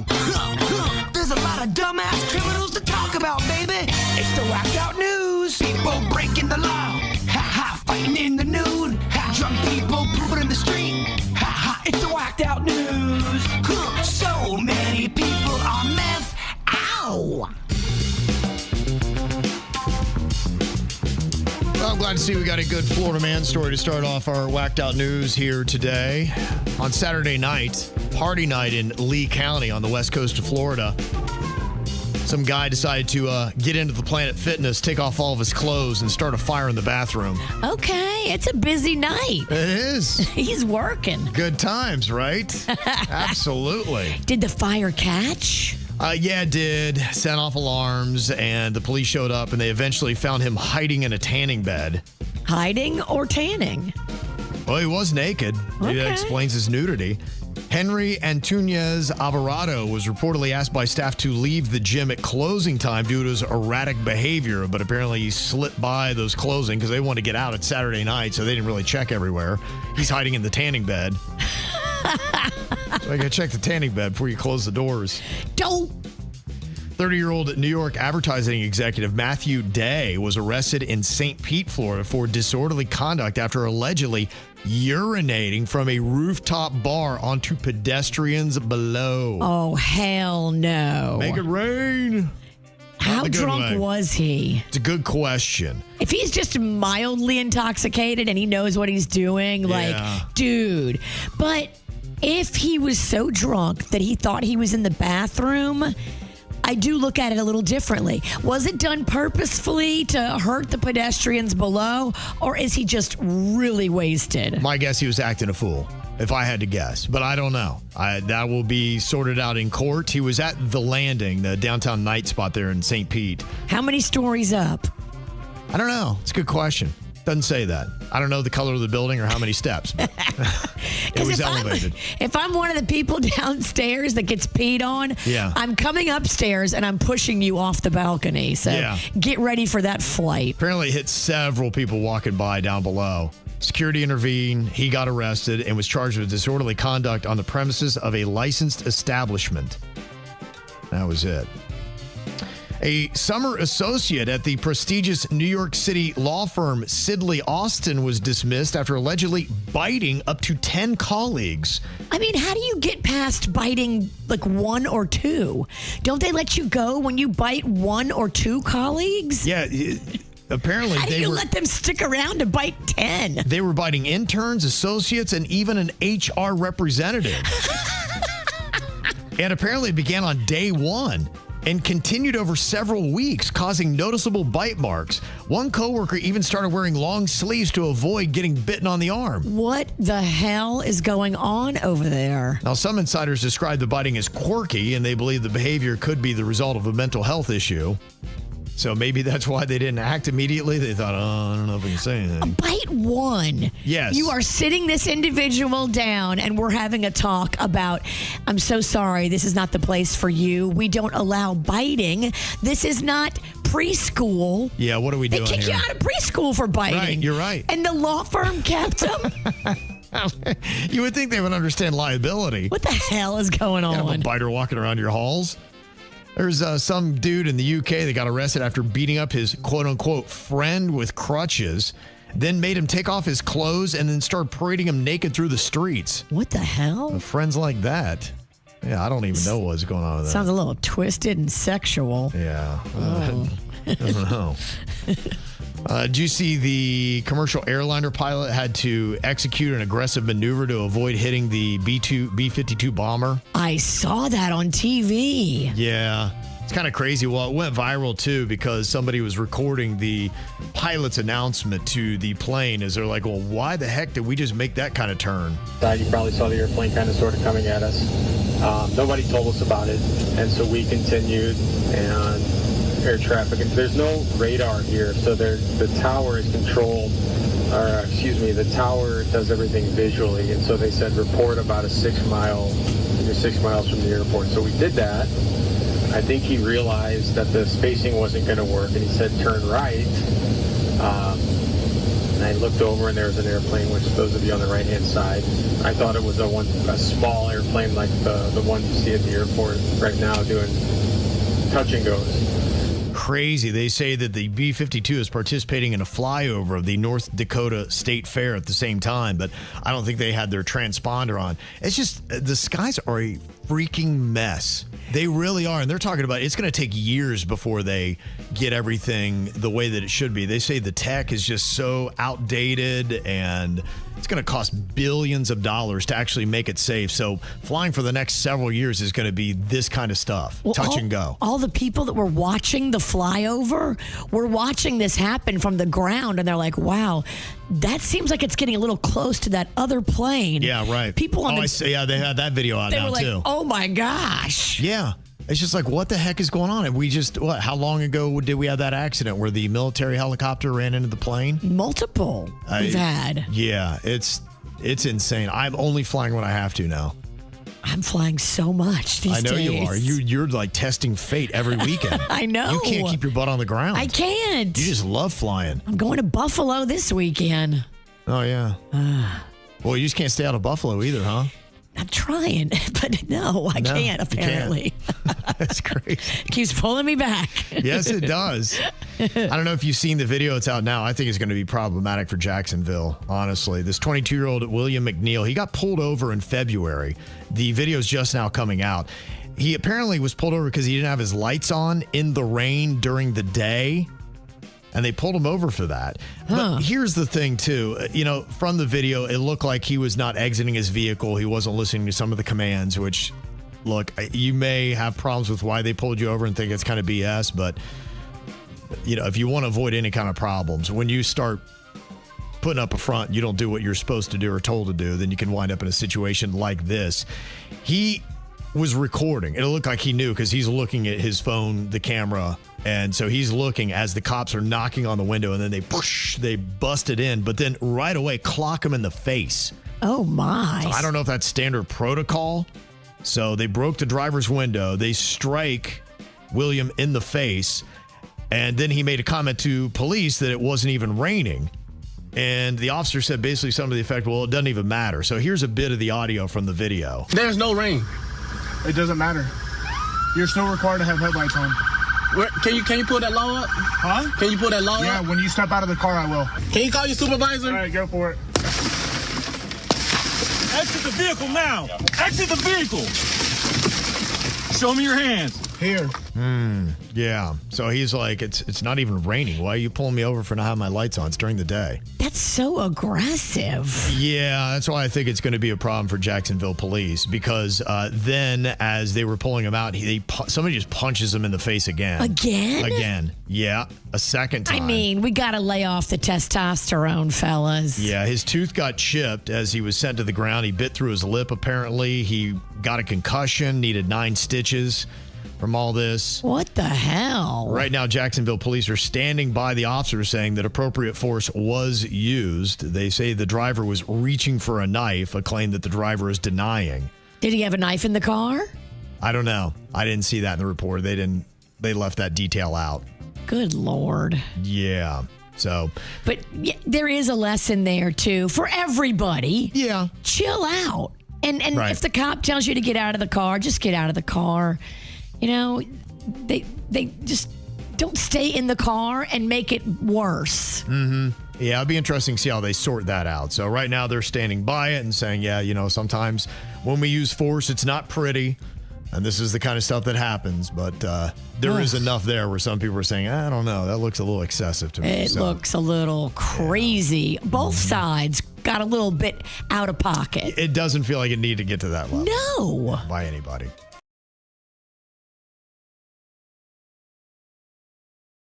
Whoa! There's a lot of dumbass criminals to talk about, baby. It's the whacked out news. People breaking the law. Ha-ha, fighting in the nude. Ha, drunk people pooping in the street. Ha-ha, it's the whacked out news. So many people on meth. Ow! Well, I'm glad to see we got a good Florida man story to start off our whacked out news here today. On Saturday night, party night in Lee County on the west coast of Florida, some guy decided to get into the Planet Fitness, take off all of his clothes, and start a fire in the bathroom. Okay, it's a busy night. It is. He's working. Good times, right? Absolutely. Did the fire catch? Yeah, it did. Set off alarms, and the police showed up, and they eventually found him hiding in a tanning bed. Hiding or tanning? Well, he was naked. Maybe that explains his nudity. Henry Antunes Alvarado was reportedly asked by staff to leave the gym at closing time due to his erratic behavior, but apparently he slipped by those closing because they wanted to get out at Saturday night, so they didn't really check everywhere. He's hiding in the tanning bed. So I got to check the tanning bed before you close the doors. Don't. 30-year-old New York advertising executive Matthew Day was arrested in St. Pete, Florida for disorderly conduct after allegedly urinating from a rooftop bar onto pedestrians below. Oh, hell no. Make it rain. How drunk was he? It's a good question. If he's just mildly intoxicated and he knows what he's doing, like, dude. But if he was so drunk that he thought he was in the bathroom, I do look at it a little differently. Was it done purposefully to hurt the pedestrians below, or is he just really wasted? My guess, he was acting a fool, if I had to guess. But I don't know. That will be sorted out in court. He was at The Landing, the downtown night spot there in St. Pete. How many stories up? I don't know. It's a good question. Doesn't say that. I don't know the color of the building or how many steps. It was elevated. If I'm one of the people downstairs that gets peed on, I'm coming upstairs and I'm pushing you off the balcony. So get ready for that flight. Apparently it hit several people walking by down below. Security intervened. He got arrested and was charged with disorderly conduct on the premises of a licensed establishment. That was it. A summer associate at the prestigious New York City law firm Sidley Austin was dismissed after allegedly biting up to 10 colleagues. I mean, how do you get past biting like one or two? Don't they let you go when you bite one or two colleagues? Yeah, apparently how do you let them stick around to bite 10? They were biting interns, associates, and even an HR representative. And apparently it began on day one and continued over several weeks, causing noticeable bite marks. One coworker even started wearing long sleeves to avoid getting bitten on the arm. What the hell is going on over there? Now, some insiders describe the biting as quirky, and they believe the behavior could be the result of a mental health issue. So maybe that's why they didn't act immediately. They thought, I don't know if we can say anything. Bite one. Yes. You are sitting this individual down and we're having a talk about, I'm so sorry, this is not the place for you. We don't allow biting. This is not preschool. Yeah, what are we doing here? They kick you out of preschool for biting. Right, you're right. And the law firm kept them? You would think they would understand liability. What the hell is going on? You have a biter walking around your halls. There's some dude in the UK that got arrested after beating up his quote-unquote friend with crutches, then made him take off his clothes and then started parading him naked through the streets. What the hell? Friends like that. Yeah, I don't even know what's going on with that. Sounds a little twisted and sexual. Yeah. I don't know. Did you see the commercial airliner pilot had to execute an aggressive maneuver to avoid hitting the B-52 bomber? I saw that on TV. Yeah. It's kind of crazy. Well, it went viral, too, because somebody was recording the pilot's announcement to the plane as they're like, well, why the heck did we just make that kind of turn? You probably saw the airplane kind of sort of coming at us. Nobody told us about it, and so we continued, and air traffic. There's no radar here, so the tower is controlled, the tower does everything visually, and so they said report about 6 miles from the airport. So we did that. I think he realized that the spacing wasn't going to work, and he said turn right. And I I looked over and there was an airplane, which those of you on the right-hand side, I thought it was a small airplane like the one you see at the airport right now doing touch and goes. Crazy. They say that the B-52 is participating in a flyover of the North Dakota State Fair at the same time, but I don't think they had their transponder on. It's just, the skies are a freaking mess. They really are. And they're talking about it's going to take years before they get everything the way that it should be. They say the tech is just so outdated and it's going to cost billions of dollars to actually make it safe. So flying for the next several years is going to be this kind of stuff. Touch and go. All the people that were watching the flyover were watching this happen from the ground, and they're like, wow, that seems like it's getting a little close to that other plane. Yeah, right. People on I see. Yeah, they had that video out they now, were like, too. oh my gosh. Yeah. It's just like, what the heck is going on? And we just, how long ago did we have that accident where the military helicopter ran into the plane? Multiple we've had. Yeah, it's insane. I'm only flying when I have to now. I'm flying so much these days. I know you are. You're like testing fate every weekend. I know. You can't keep your butt on the ground. I can't. You just love flying. I'm going to Buffalo this weekend. Oh, yeah. Well, you just can't stay out of Buffalo either, huh? I'm trying, but no, I can't, apparently. That's great. Keeps pulling me back. Yes, it does. I don't know if you've seen the video. It's out now. I think it's going to be problematic for Jacksonville, honestly. This 22-year-old William McNeil, he got pulled over in February. The video is just now coming out. He apparently was pulled over because he didn't have his lights on in the rain during the day. And they pulled him over for that. But here's the thing, too. From the video, it looked like he was not exiting his vehicle. He wasn't listening to some of the commands, which, look, you may have problems with why they pulled you over and think it's kind of BS. But, if you want to avoid any kind of problems, when you start putting up a front, you don't do what you're supposed to do or told to do, then you can wind up in a situation like this. He was recording. It looked like he knew because he's looking at his phone, the camera, and so he's looking as the cops are knocking on the window, and then they bust it in, but then right away clock him in the face. Oh, my. So I don't know if that's standard protocol. So they broke the driver's window. They strike William in the face, and then he made a comment to police that it wasn't even raining. And the officer said basically something to the effect, well, it doesn't even matter. So here's a bit of the audio from the video. There's no rain. It doesn't matter. You're still required to have headlights on. Can you pull that law up? Huh? Can you pull that law up? Yeah, when you step out of the car, I will. Can you call your supervisor? All right, go for it. Exit the vehicle now. Exit the vehicle. Show me your hands. Here. Yeah. So he's like, it's not even raining. Why are you pulling me over for not having my lights on? It's during the day. That's so aggressive. Yeah, that's why I think it's going to be a problem for Jacksonville police because then as they were pulling him out, somebody just punches him in the face again. Again. Yeah, a second time. I mean, we got to lay off the testosterone, fellas. Yeah, his tooth got chipped as he was sent to the ground. He bit through his lip, apparently. He got a concussion, needed 9 stitches from all this. What the hell? Right now, Jacksonville police are standing by the officer saying that appropriate force was used. They say the driver was reaching for a knife, a claim that the driver is denying. Did he have a knife in the car? I don't know. I didn't see that in the report. They left that detail out. Good Lord. Yeah. So. But yeah, there is a lesson there, too, for everybody. Yeah. Chill out. And right. If the cop tells you to get out of the car, just get out of the car. They just don't stay in the car and make it worse. Mm-hmm. Yeah, it'll be interesting to see how they sort that out. So right now they're standing by it and saying, yeah, sometimes when we use force, it's not pretty. And this is the kind of stuff that happens. But there is enough there where some people are saying, I don't know, that looks a little excessive to me. It looks a little crazy. Yeah. Both sides got a little bit out of pocket. It doesn't feel like it needed to get to that level. No. By anybody.